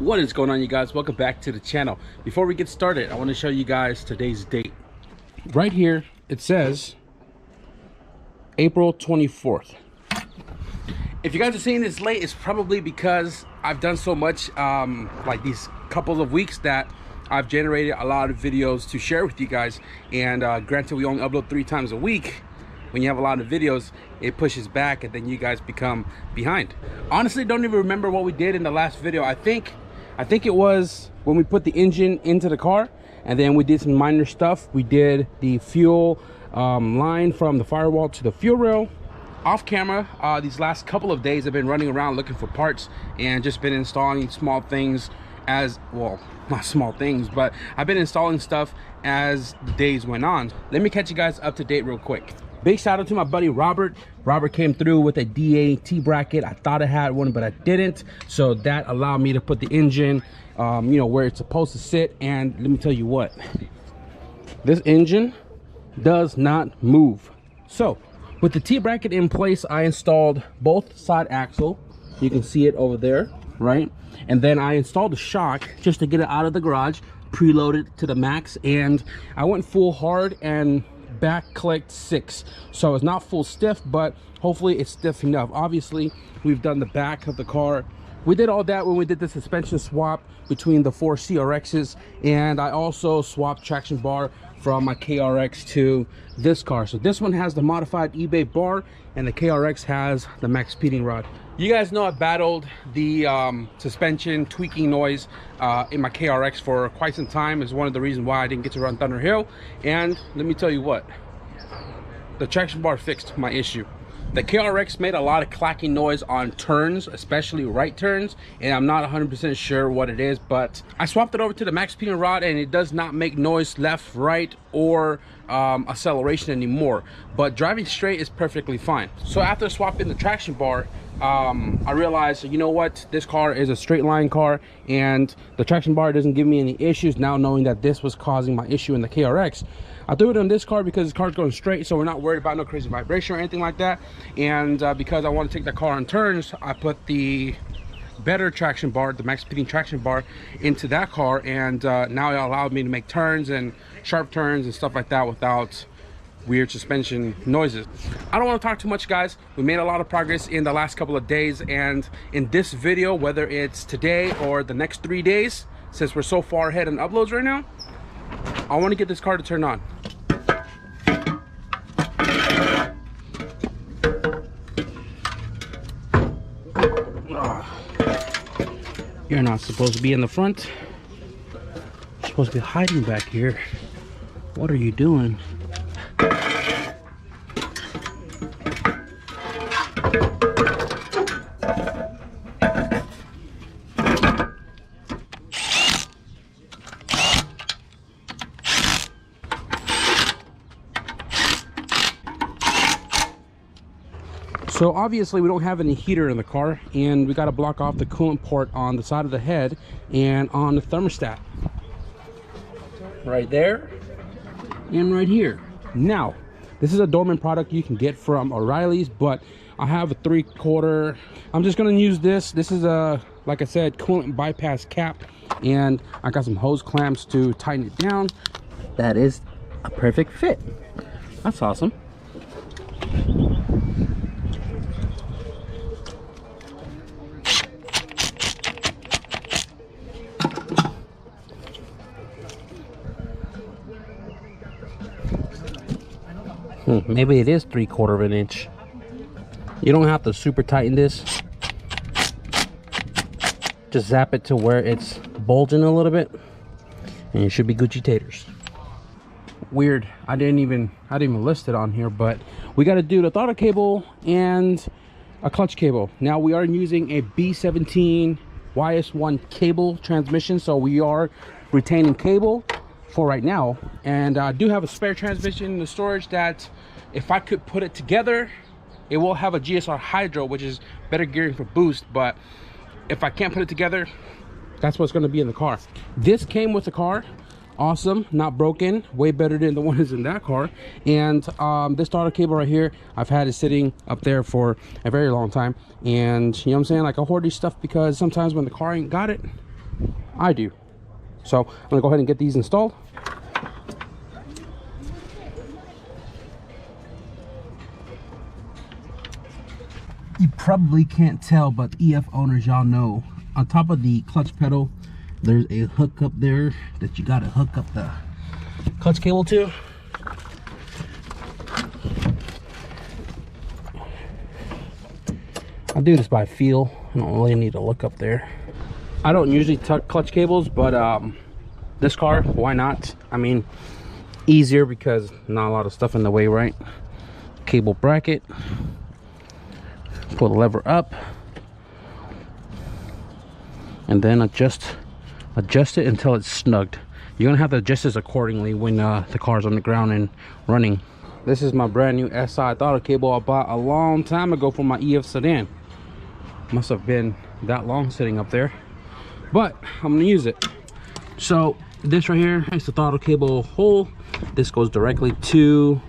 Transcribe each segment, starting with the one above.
What is going on, you guys? Welcome back to the channel. Before we get started, I want to show you guys today's date. Right here it says April 24th. If you guys are seeing this late, it's probably because I've done so much like these couple of weeks that I've generated a lot of videos to share with you guys. And granted, we only upload 3 times a week. When you have a lot of videos, it pushes back and then you guys become behind. Honestly, don't even remember what we did in the last video. I think it was when we put the engine into the car, and then we did some minor stuff. We did the fuel line from the firewall to the fuel rail. Off camera, these last couple of days I've been running around looking for parts and just been installing small things as well, not small things, but I've been installing stuff as the days went on. Let me catch you guys up to date real quick. Big shout out to my buddy Robert. Robert came through with a DAT bracket. I thought I had one, but I didn't. So that allowed me to put the engine, you know, where it's supposed to sit. And let me tell you what, this engine does not move. So with the T bracket in place, I installed both side axle. You can see it over there, right? And then I installed the shock just to get it out of the garage, preloaded to the max, and I went full hard and back clicked 6, so it's not full stiff, but hopefully it's stiff enough. Obviously we've done the back of the car. We did all that when we did the suspension swap between the 4 CRXs, and I also swapped traction bar from my KRX to this car. So this one has the modified eBay bar and the KRX has the max speeding rod. You guys know I battled the suspension tweaking noise in my KRX for quite some time. It's one of the reasons why I didn't get to run Thunder Hill. And let me tell you what, the traction bar fixed my issue. The KRX made a lot of clacking noise on turns, especially right turns, and I'm not 100% sure what it is, but I swapped it over to the max speeding rod and it does not make noise left, right, or acceleration anymore, but driving straight is perfectly fine. So after swapping the traction bar, I realized, you know what, this car is a straight line car and the traction bar doesn't give me any issues. Now knowing that this was causing my issue in the KRX, I threw it on this car because this car's going straight, so we're not worried about no crazy vibration or anything like that. And because I want to take the car on turns, I put the better traction bar, the max speeding traction bar, into that car, and now it allowed me to make turns and sharp turns and stuff like that without weird suspension noises. I don't want to talk too much, guys. We made a lot of progress in the last couple of days, and in this video, whether it's today or the next 3 days, since we're so far ahead in uploads right now, I want to get this car to turn on. You're not supposed to be in the front. You're supposed to be hiding back here. What are you doing? So obviously we don't have any heater in the car, and we got to block off the coolant port on the side of the head and on the thermostat. Right there and right here. Now, this is a dormant product you can get from O'Reilly's, but I have a 3/4. I'm just going to use this. This is a, like I said, coolant bypass cap, and I got some hose clamps to tighten it down. That is a perfect fit. That's awesome. Maybe it is 3/4 of an inch. You don't have to super tighten this. Just zap it to where it's bulging a little bit, and you should be Gucci taters. Weird, I didn't even list it on here, but we got to do the throttle cable and a clutch cable. Now we are using a B17 YS1 cable transmission, so we are retaining cable for right now, and I do have a spare transmission in the storage that if I could put it together, it will have a GSR Hydro, which is better gearing for boost, but if I can't put it together, that's what's going to be in the car. This came with the car. Awesome, not broken, way better than the ones in that car. And this throttle cable right here, I've had it sitting up there for a very long time, and you know what I'm saying, like I hoard these stuff because sometimes when the car ain't got it, I do. So I'm gonna go ahead and get these installed. You probably can't tell, but EF owners, y'all know, on top of the clutch pedal, there's a hook up there that you gotta hook up the clutch cable to. I do this by feel. I don't really need to look up there. I don't usually tuck clutch cables, but this car, why not? I mean, easier because not a lot of stuff in the way, right? Cable bracket. Pull the lever up and then adjust it until it's snugged. You're gonna have to adjust this accordingly when the car's on the ground and running. This is my brand new SI throttle cable I bought a long time ago for my EF sedan. Must have been that long sitting up there, but I'm gonna use it. So this right here is the throttle cable hole. This goes directly to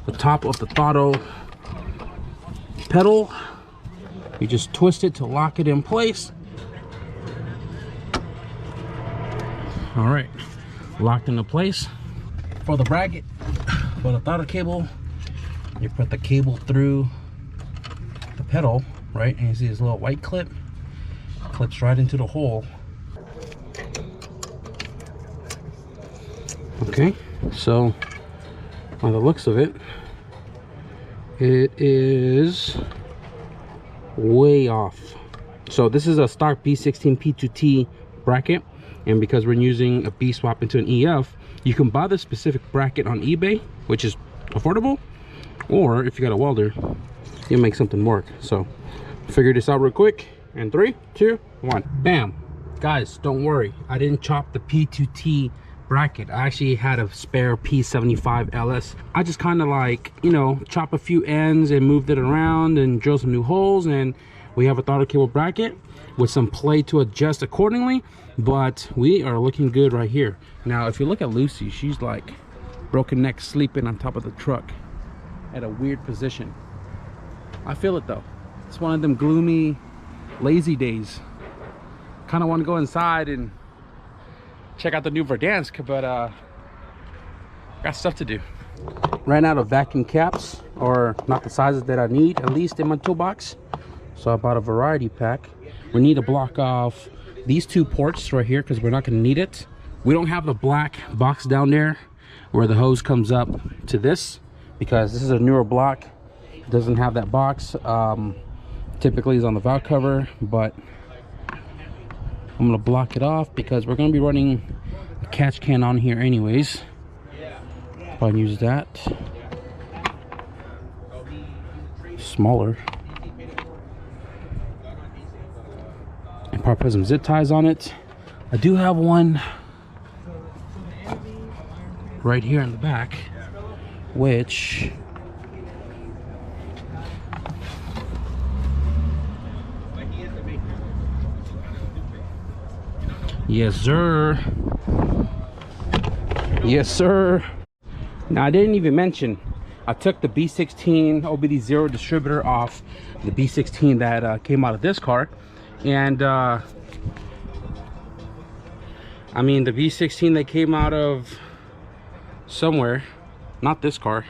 the top of the throttle pedal. You just twist it to lock it in place. All right, locked into place. For the bracket, for the throttle cable, you put the cable through the pedal, right? And you see this little white clip, clips right into the hole. Okay, so by the looks of it, it is way off. So this is a stock B16 P2T bracket, and because we're using a B swap into an EF, you can buy the specific bracket on eBay, which is affordable, or if you got a welder, you'll make something work. So figure this out real quick in 3, 2, 1, bam. Guys, don't worry, I didn't chop the P2T bracket. I actually had a spare P75 LS. I just kind of like, you know, chop a few ends and moved it around and drill some new holes, and we have a throttle cable bracket with some play to adjust accordingly. But we are looking good right here. Now if you look at Lucy, she's like broken neck sleeping on top of the truck at a weird position. I feel it though. It's one of them gloomy, lazy days. Kind of want to go inside and check out the new Verdansk, but got stuff to do. Ran out of vacuum caps, or not the sizes that I need, at least in my toolbox. So I bought a variety pack. We need to block off these 2 ports right here because we're not going to need it. We don't have the black box down there where the hose comes up to this, because this is a newer block. It doesn't have that box. Typically is on the valve cover, but I'm gonna block it off because we're gonna be running a catch can on here anyways. I'll use that. Smaller. And probably put some zip ties on it. I do have one right here in the back, which yes sir, yes sir. Now I didn't even mention, I took the B16 OBD0 distributor off the B16 that came out of this car, and I mean the B16 that came out of somewhere, not this car.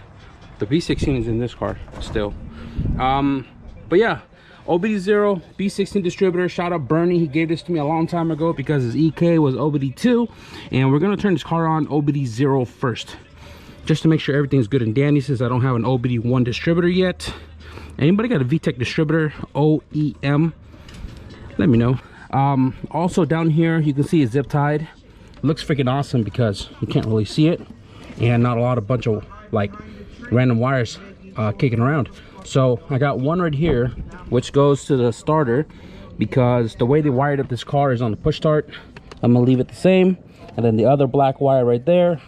The B16 is in this car still. But yeah, OBD0 B16 distributor. Shout out Bernie, he gave this to me a long time ago because his EK was OBD2, and we're gonna turn this car on OBD0 first, just to make sure everything's good and dandy, since I don't have an OBD1 distributor yet. Anybody got a VTEC distributor, OEM, let me know. Also down here you can see it's zip tied. Looks freaking awesome because you can't really see it, and not a lot of bunch of like random wires kicking around. So I got one right here which goes to the starter, because the way they wired up this car is on the push start. I'm gonna leave it the same, and then the other black wire right there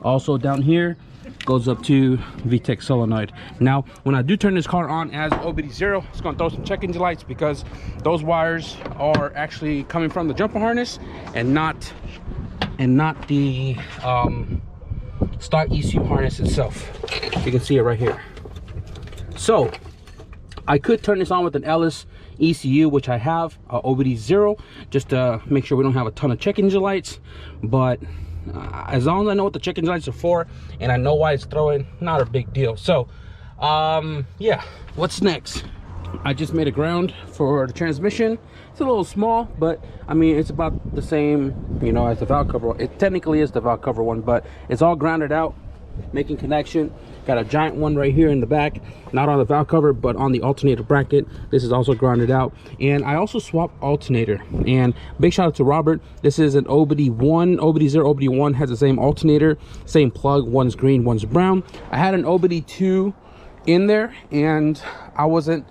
also down here goes up to VTEC solenoid. Now when I do turn this car on as OBD0, it's gonna throw some check engine lights, because those wires are actually coming from the jumper harness and not the stock ECU harness itself. You can see it right here. So I could turn this on with an LS ECU, which I have OBD0, just to make sure we don't have a ton of check engine lights. But as long as I know what the check engine lights are for and I know why it's throwing, not a big deal. So yeah, what's next? I just made a ground for the transmission. It's a little small, but I mean it's about the same, you know, as the valve cover. It technically is the valve cover one, but it's all grounded out, making connection. Got a giant one right here in the back, not on the valve cover but on the alternator bracket. This is also grounded out. And I also swapped alternator, and big shout out to Robert. This is an OBD1, OBD0. OBD1 has the same alternator, same plug, one's green, one's brown. I had an OBD2 in there, and I wasn't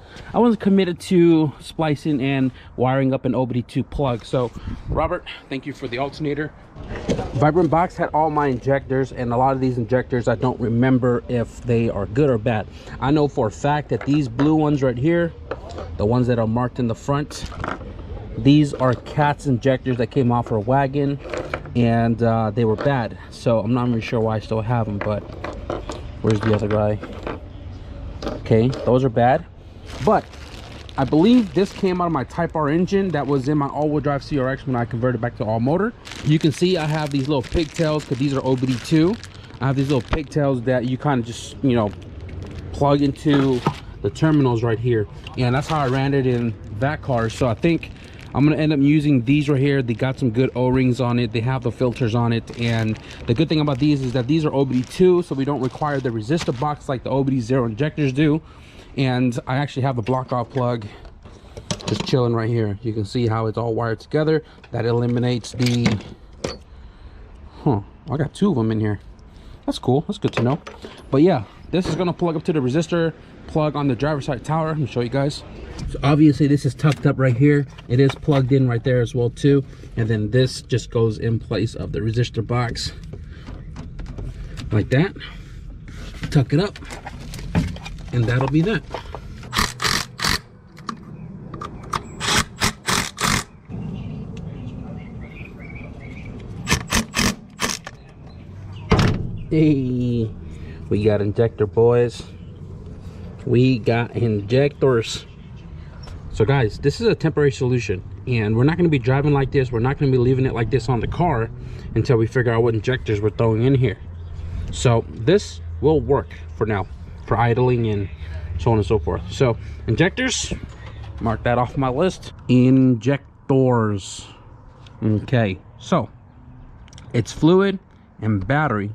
committed to splicing and wiring up an OBD2 plug. So Robert, thank you for the alternator. Vibrant Box had all my injectors, and a lot of these injectors I don't remember if they are good or bad. I know for a fact that these blue ones right here, the ones that are marked in the front, these are Cat's injectors that came off our wagon, and they were bad. So I'm not really sure why I still have them. But where's the other guy? Okay, those are bad. But I believe this came out of my Type R engine that was in my all-wheel drive CRX when I converted back to all motor. You can see I have these little pigtails because these are OBD2. I have these little pigtails that you kind of just, you know, plug into the terminals right here, and that's how I ran it in that car. So I think I'm gonna end up using these right here. They got some good O-rings on it, they have the filters on it, and the good thing about these is that these are OBD2, so we don't require the resistor box like the OBD0 injectors do. And I actually have the block off plug just chilling right here. You can see how it's all wired together. That eliminates the I got two of them in here. That's cool, that's good to know. But yeah, this is gonna plug up to the resistor plug on the driver's side tower. Let me show you guys. So obviously this is tucked up right here. It is plugged in right there as well too, and then this just goes in place of the resistor box like that. Tuck it up, and that'll be that. Hey, we got injector, boys. We got injectors. So guys, this is a temporary solution, and we're not going to be driving like this. We're not going to be leaving it like this on the car until we figure out what injectors we're throwing in here. So this will work for now, for idling and so on and so forth. So injectors, mark that off my list. Injectors. Okay, so it's fluid and battery,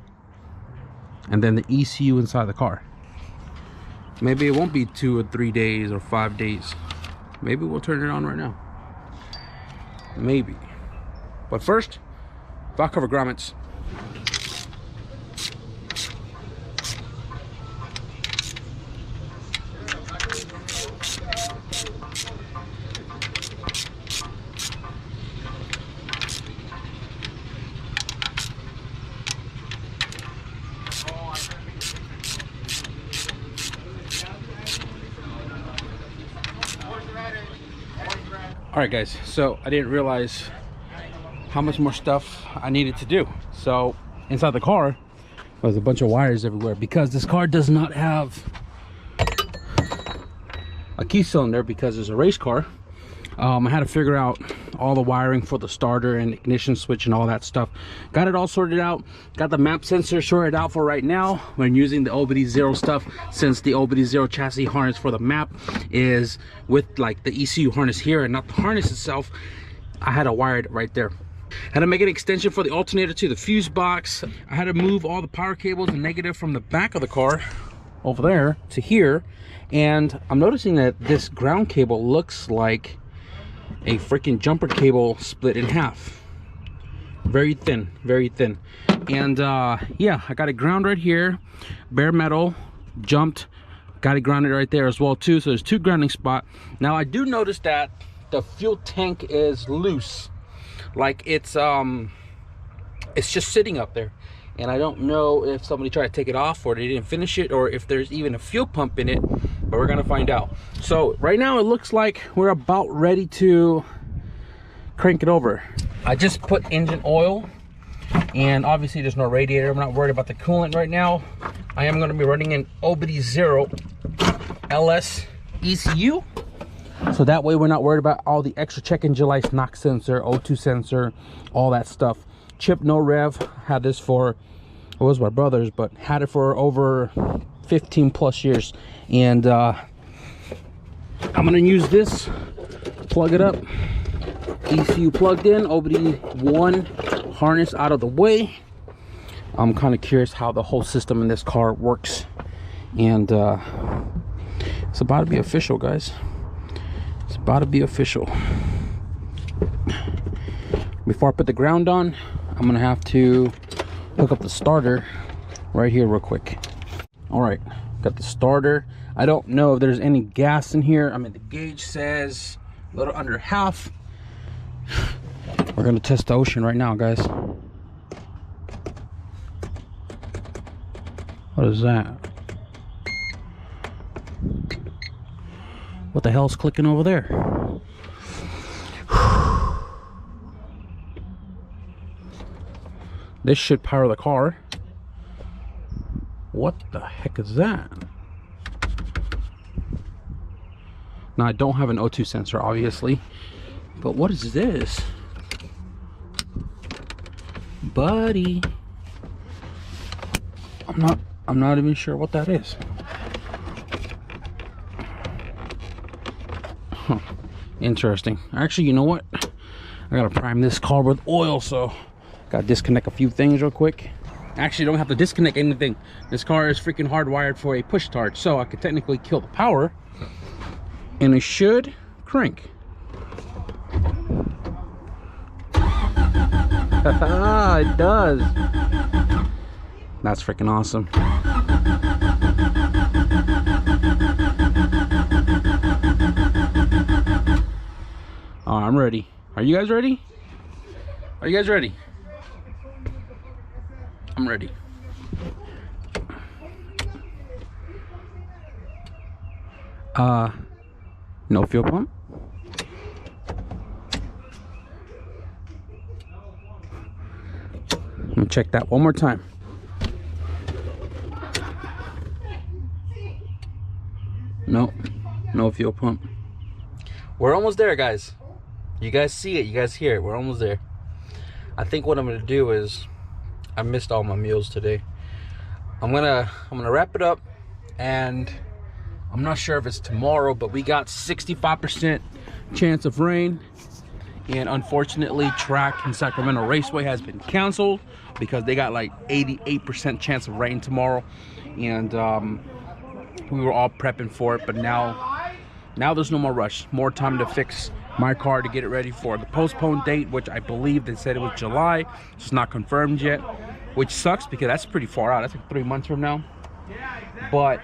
and then the ECU inside the car. Maybe it won't be 2 or 3 days or 5 days. Maybe we'll turn it on right now. Maybe. But first, valve cover grommets. All right guys, so I didn't realize how much more stuff I needed to do. So inside the car was a bunch of wires everywhere, because this car does not have a key cylinder because it's a race car. I had to figure out all the wiring for the starter and ignition switch and all that stuff. Got it all sorted out. Got the map sensor sorted out for right now. We're using the OBD0 stuff, since the OBD0 chassis harness for the map is with like the ECU harness here and not the harness itself. I had to wire it right there. Had to make an extension for the alternator to the fuse box. I had to move all the power cables and negative from the back of the car over there to here. And I'm noticing that this ground cable looks like a freaking jumper cable split in half. Very thin, very thin. And yeah, I got it ground right here, bare metal, jumped, got it grounded right there as well too. So there's 2 grounding spots. Now I do notice that the fuel tank is loose, like it's just sitting up there, and I don't know if somebody tried to take it off or they didn't finish it, or if there's even a fuel pump in it, but we're gonna find out. So right now it looks like we're about ready to crank it over. I just put engine oil, and obviously there's no radiator. I'm not worried about the coolant right now. I am going to be running an OBD0 LS ECU. So that way we're not worried about all the extra check engine lights, NOx sensor, O2 sensor, all that stuff. Chip no rev, had this for, it was my brother's, but had it for over 15 plus years. And I'm gonna use this, plug it up, ECU plugged in, OBD1 harness out of the way. I'm kind of curious how the whole system in this car works. And it's about to be official, guys. It's about to be official. Before I put the ground on, I'm gonna have to hook up the starter right here real quick. All right, got the starter. I don't know if there's any gas in here. I mean, the gauge says a little under half. We're gonna test the ocean right now, guys. What is that? What the hell's clicking over there? This should power the car. What the heck is that? Now, I don't have an O2 sensor, obviously, but what is this? Buddy, I'm not even sure what that is. Huh. Interesting. Actually, you know what? I gotta prime this car with oil, so gotta disconnect a few things real quick. Actually, don't have to disconnect anything. This car is freaking hardwired for a push start, so I could technically kill the power, and it should crank. It does. That's freaking awesome. Oh, I'm ready. Are you guys ready? Are you guys ready? I'm ready. No fuel pump. Let me check that one more time. Nope, no fuel pump. We're almost there, guys. You guys see it, you guys hear it. We're almost there. I think what I'm gonna do is, I missed all my meals today. I'm gonna wrap it up, and I'm not sure if it's tomorrow, but we got 65% chance of rain, and unfortunately track in Sacramento Raceway has been canceled because they got like 88% chance of rain tomorrow. And we were all prepping for it, but now there's no more rush. More time to fix my car to get it ready for the postponed date, which I believe they said it was July. It's not confirmed yet, which sucks because that's pretty far out. That's like 3 months from now. But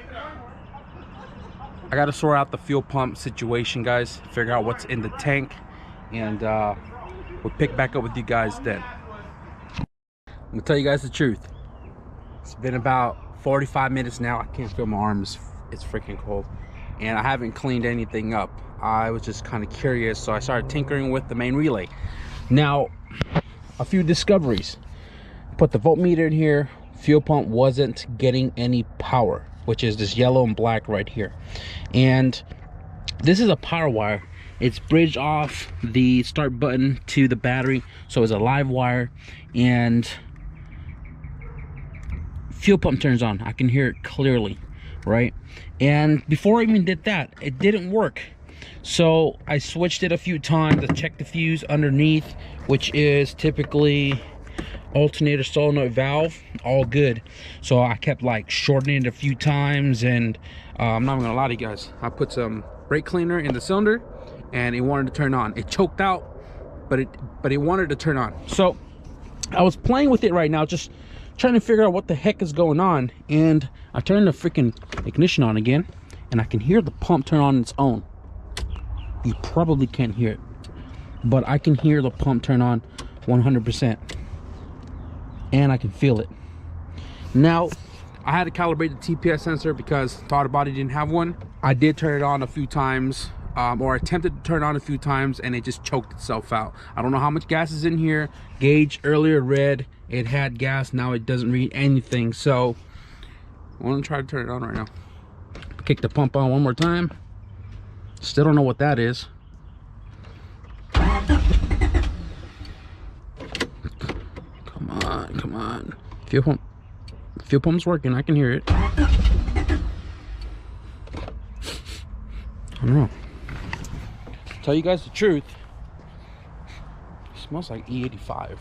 I gotta sort out the fuel pump situation, guys, figure out what's in the tank, and we'll pick back up with you guys then. I'm gonna tell you guys the truth. It's been about 45 minutes now. I can't feel my arms. It's freaking cold, and I haven't cleaned anything up. I was just kind of curious, so I started tinkering with the main relay. Now, a few discoveries. Put the voltmeter in here. Fuel pump wasn't getting any power, which is this yellow and black right here. And this is a power wire. It's bridged off the start button to the battery, so it's a live wire, and fuel pump turns on. I can hear it clearly, right? And before I even did that, it didn't work. So I switched it a few times to check the fuse underneath, which is typically alternator solenoid valve, all good. So I kept like shortening it a few times, and I'm not gonna lie to you guys, I put some brake cleaner in the cylinder and it wanted to turn on. It choked out, but it wanted to turn on. So I was playing with it right now, just trying to figure out what the heck is going on, and I turned the freaking ignition on again, and I can hear the pump turn on its own. You probably can't hear it, but I can hear the pump turn on 100%, and I can feel it. Now, I had to calibrate the TPS sensor because Thought Body didn't have one. I did turn it on a few times, or attempted to turn it on a few times, and it just choked itself out. I don't know how much gas is in here. Gauge earlier read it had gas, now it doesn't read anything. So I'm gonna try to turn it on right now. Kick the pump on one more time. Still don't know what that is. Come on, come on. Fuel pump. Fuel pump's working. I can hear it. I don't know. Tell you guys the truth. It smells like E85.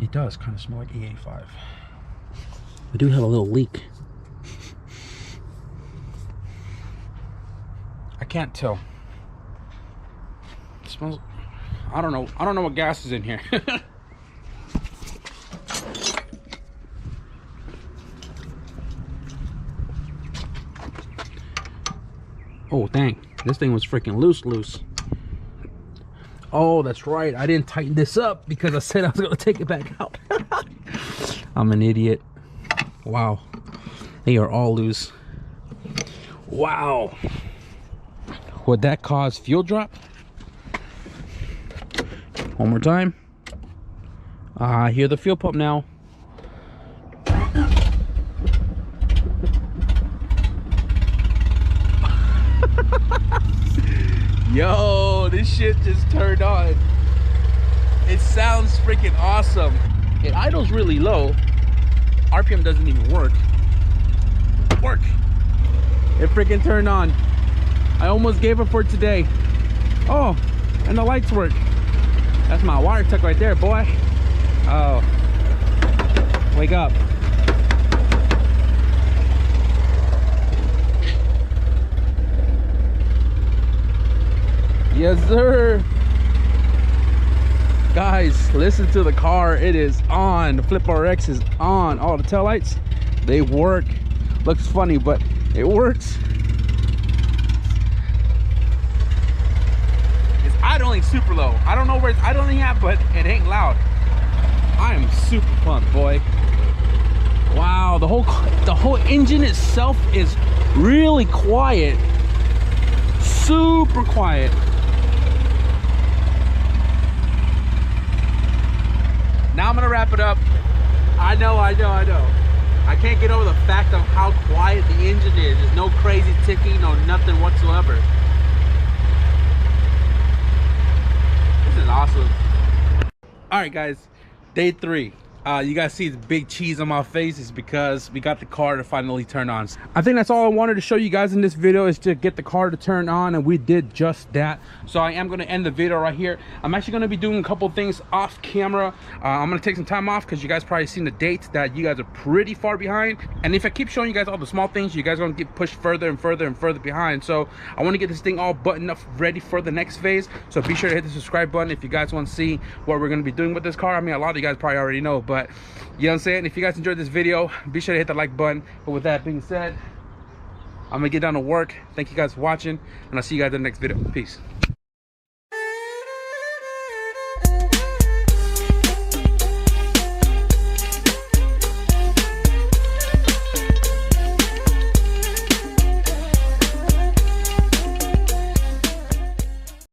It does kind of smell like E85. We do have a little leak. I can't tell. It smells. I don't know. I don't know what gas is in here. Oh, dang. This thing was freaking loose. Oh, that's right. I didn't tighten this up because I said I was going to take it back out. I'm an idiot. Wow. They are all loose. Wow. Would that cause fuel drop? One more time. I hear the fuel pump now. Yo, this shit just turned on. It sounds freaking awesome. It idles really low. RPM doesn't even work. It freaking turned on. I almost gave up for today. Oh, and the lights work. That's my wire tuck right there, boy. Oh, wake up. Yes, sir. Guys, listen to the car. It is on. The Flip RX is on. All the taillights, they work. Looks funny, but it works. It's idling super low. I don't know where it's idling at, but it ain't loud. I am super pumped, boy. Wow, the whole engine itself is really quiet. Super quiet. Now I'm gonna wrap it up. I know. I can't get over the fact of how quiet the engine is. There's no crazy ticking, no nothing whatsoever. This is awesome. All right, guys, day 3. You guys see the big cheese on my face is because we got the car to finally turn on. I think that's all I wanted to show you guys in this video, is to get the car to turn on, and we did just that. So I am going to end the video right here. I'm actually going to be doing a couple things off camera. I'm going to take some time off because you guys probably seen the dates that you guys are pretty far behind, and if I keep showing you guys all the small things, you guys are going to get pushed further and further and further behind. So I want to get this thing all buttoned up, ready for the next phase. So be sure to hit the subscribe button if you guys want to see what we're going to be doing with this car. I mean, a lot of you guys probably already know, but you know what I'm saying? If you guys enjoyed this video, be sure to hit the like button. But with that being said, I'm gonna get down to work. Thank you guys for watching, and I'll see you guys in the next video. Peace.